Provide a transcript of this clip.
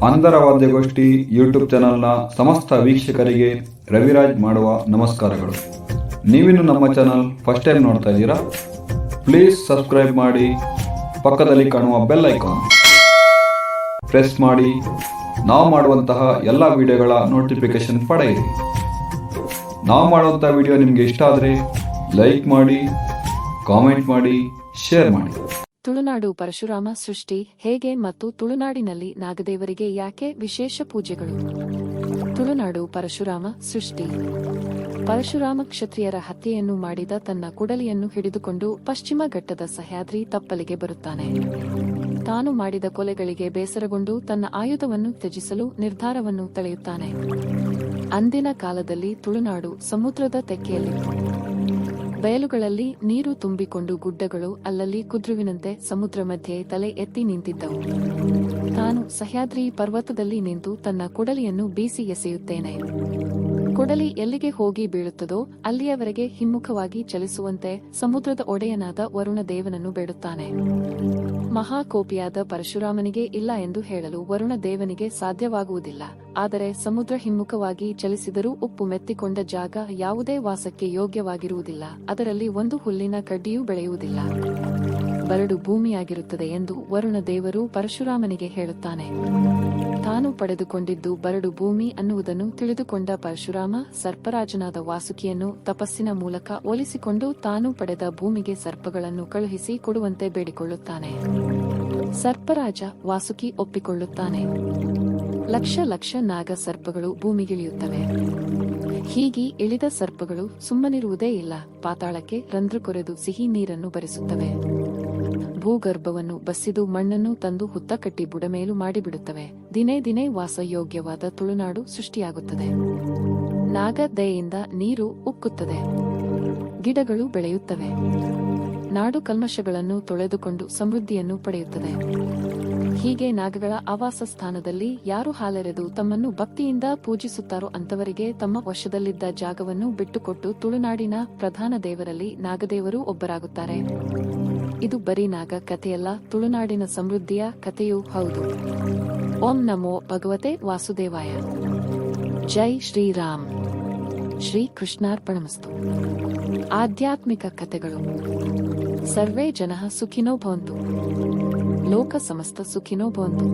ಅಂಧರ ವಾದ್ಯಗೋಷ್ಠಿ YouTube ಚಾನಲ್ನ ಸಮಸ್ತ ವೀಕ್ಷಕರಿಗೆ ರವಿರಾಜ್ ಮಾಡುವ ನಮಸ್ಕಾರಗಳು. ನೀವಿನ್ನು ನಮ್ಮ ಚಾನಲ್ ಫಸ್ಟ್ ಟೈಮ್ ನೋಡ್ತಾ ಇದ್ದೀರಾ? ಪ್ಲೀಸ್ ಸಬ್ಸ್ಕ್ರೈಬ್ ಮಾಡಿ, ಪಕ್ಕದಲ್ಲಿ ಕಾಣುವ ಬೆಲ್ ಐಕಾನ್ ಪ್ರೆಸ್ ಮಾಡಿ ನಾವು ಮಾಡುವಂತಹ ಎಲ್ಲ ವಿಡಿಯೋಗಳ ನೋಟಿಫಿಕೇಶನ್ ಪಡೆಯಿರಿ. ನಾವು ಮಾಡುವಂಥ ವಿಡಿಯೋ ನಿಮಗೆ ಇಷ್ಟ ಆದರೆ ಲೈಕ್ ಮಾಡಿ, ಕಾಮೆಂಟ್ ಮಾಡಿ, ಶೇರ್ ಮಾಡಿ. ತುಳುನಾಡು ಪರಶುರಾಮ ಸೃಷ್ಟಿ ಹೇಗೆ ಮತ್ತು ತುಳುನಾಡಿನಲ್ಲಿ ನಾಗದೇವರಿಗೆ ಯಾಕೆ ವಿಶೇಷ ಪೂಜೆಗಳು? ತುಳುನಾಡು ಪರಶುರಾಮ ಸೃಷ್ಟಿ. ಪರಶುರಾಮ ಕ್ಷತ್ರಿಯರ ಹತ್ಯೆಯನ್ನು ಮಾಡಿದ ತನ್ನ ಕುಡಲಿಯನ್ನು ಹಿಡಿದುಕೊಂಡು ಪಶ್ಚಿಮ ಘಟ್ಟದ ಸಹ್ಯಾದ್ರಿ ತಪ್ಪಲಿಗೆ ಬರುತ್ತಾನೆ. ತಾನು ಮಾಡಿದ ಕೊಲೆಗಳಿಗೆ ಬೇಸರಗೊಂಡು ತನ್ನ ಆಯುಧವನ್ನು ತ್ಯಜಿಸಲು ನಿರ್ಧಾರವನ್ನು ತಳೆಯುತ್ತಾನೆ. ಅಂದಿನ ಕಾಲದಲ್ಲಿ ತುಳುನಾಡು ಸಮುದ್ರದ ತೆಕ್ಕೆಯಲ್ಲಿತ್ತು. ಬಯಲುಗಳಲ್ಲಿ ನೀರು ತುಂಬಿಕೊಂಡು ಗುಡ್ಡಗಳು ಅಲ್ಲಲ್ಲಿ ಕುದ್ರುವಿನಂತೆ ಸಮುದ್ರ ಮಧ್ಯೆ ತಲೆ ಎತ್ತಿ ನಿಂತಿದ್ದವು. ತಾನು ಸಹ್ಯಾದ್ರಿ ಪರ್ವತದಲ್ಲಿ ನಿಂತು ತನ್ನ ಕೊಡಲಿಯನ್ನು ಬೀಸಿ ಎಸೆಯುತ್ತೇನೆ. ಕೊಡಲಿ ಎಲ್ಲಿಗೆ ಹೋಗಿ ಬೀಳುತ್ತದೋ ಅಲ್ಲಿಯವರೆಗೆ ಹಿಮ್ಮುಖವಾಗಿ ಚಲಿಸುವಂತೆ ಸಮುದ್ರದ ಒಡೆಯನಾದ ವರುಣ ದೇವನನ್ನು ಬೇಡುತ್ತಾನೆ. ಮಹಾಕೋಪಿಯಾದ ಪರಶುರಾಮನಿಗೆ ಇಲ್ಲ ಎಂದು ಹೇಳಲು ವರುಣ ದೇವನಿಗೆ ಸಾಧ್ಯವಾಗುವುದಿಲ್ಲ. ಆದರೆ ಸಮುದ್ರ ಹಿಮ್ಮುಖವಾಗಿ ಚಲಿಸಿದರೂ ಉಪ್ಪು ಮೆತ್ತಿಕೊಂಡ ಜಾಗ ಯಾವುದೇ ವಾಸಕ್ಕೆ ಯೋಗ್ಯವಾಗಿರುವುದಿಲ್ಲ. ಅದರಲ್ಲಿ ಒಂದು ಹುಲ್ಲಿನ ಕಡ್ಡಿಯೂ ಬೆಳೆಯುವುದಿಲ್ಲ. ಬರಡು ಭೂಮಿಯಾಗಿರುತ್ತದೆ ಎಂದು ವರುಣ ದೇವರು ಪರಶುರಾಮನಿಗೆ ಹೇಳುತ್ತಾನೆ. ತಾನು ಪಡೆದುಕೊಂಡಿದ್ದು ಬರಡು ಭೂಮಿ ಅನ್ನುವುದನ್ನು ತಿಳಿದುಕೊಂಡ ಪರಶುರಾಮ ಸರ್ಪರಾಜನಾದ ವಾಸುಕಿಯನ್ನು ತಪಸ್ಸಿನ ಮೂಲಕ ಒಲಿಸಿಕೊಂಡು ತಾನು ಪಡೆದ ಭೂಮಿಗೆ ಸರ್ಪಗಳನ್ನು ಕಳುಹಿಸಿ ಕೊಡುವಂತೆ ಬೇಡಿಕೊಳ್ಳುತ್ತಾನೆ. ಸರ್ಪರಾಜ ವಾಸುಕಿ ಒಪ್ಪಿಕೊಳ್ಳುತ್ತಾನೆ. ಲಕ್ಷ ಲಕ್ಷ ನಾಗ ಸರ್ಪಗಳು ಭೂಮಿಗಿಳಿಯುತ್ತವೆ. ಹೀಗೆ ಇಳಿದ ಸರ್ಪಗಳು ಸುಮ್ಮನಿರುವುದೇ ಇಲ್ಲ. ಪಾತಾಳಕ್ಕೆ ರಂಧ್ರ ಕೊರೆದು ಸಿಹಿ ನೀರನ್ನು ಬರಿಸುತ್ತವೆ. ಭೂಗರ್ಭವನ್ನು ಬಸಿದು ಮಣ್ಣನ್ನು ತಂದು ಹುತ್ತ ಕಟ್ಟಿ ಬುಡಮೇಲು ಮಾಡಿಬಿಡುತ್ತವೆ. ದಿನೇ ದಿನೇ ವಾಸಯೋಗ್ಯವಾದ ತುಳುನಾಡು ಸೃಷ್ಟಿಯಾಗುತ್ತದೆ. ನಾಗ ದಯೆಯಿಂದ ನೀರು ಉಕ್ಕುತ್ತದೆ. ಗಿಡಗಳು ಬೆಳೆಯುತ್ತವೆ. ನಾಡು ಕಲ್ಮಶಗಳನ್ನು ತೊಳೆದುಕೊಂಡು ಸಮೃದ್ಧಿಯನ್ನು ಪಡೆಯುತ್ತದೆ. ಹೀಗೆ ನಾಗಗಳ ಆವಾಸ ಸ್ಥಾನದಲ್ಲಿ ಯಾರು ಹಾಲೆರೆದು ತಮ್ಮನ್ನು ಭಕ್ತಿಯಿಂದ ಪೂಜಿಸುತ್ತಾರೋ ಅಂತವರಿಗೆ ತಮ್ಮ ವಶದಲ್ಲಿದ್ದ ಜಾಗವನ್ನು ಬಿಟ್ಟುಕೊಟ್ಟು ತುಳುನಾಡಿನ ಪ್ರಧಾನ ದೇವರಲ್ಲಿ ನಾಗದೇವರು ಒಬ್ಬರಾಗುತ್ತಾರೆ. ಇದು ಬರೀ ನಾಗ ಕಥೆಯಲ್ಲ, ತುಳುನಾಡಿನ ಸಮೃದ್ಧಿಯ ಕಥೆಯೂ ಹೌದು. ಓಂ ನಮೋ ಭಗವತೆ ವಾಸುದೇವಾಯ. ಜೈ ಶ್ರೀರಾಮ್. ಶ್ರೀ ಕೃಷ್ಣಾರ್ಪಣಮಸ್ತು. ಆಧ್ಯಾತ್ಮಿಕ ಕಥೆಗಳು. ಸರ್ವೇ ಜನಃ ಸುಖಿನೋ ಭವಂತು. ಲೋಕ ಸಮಸ್ತ ಸುಖಿನೋ ಭವಂತು.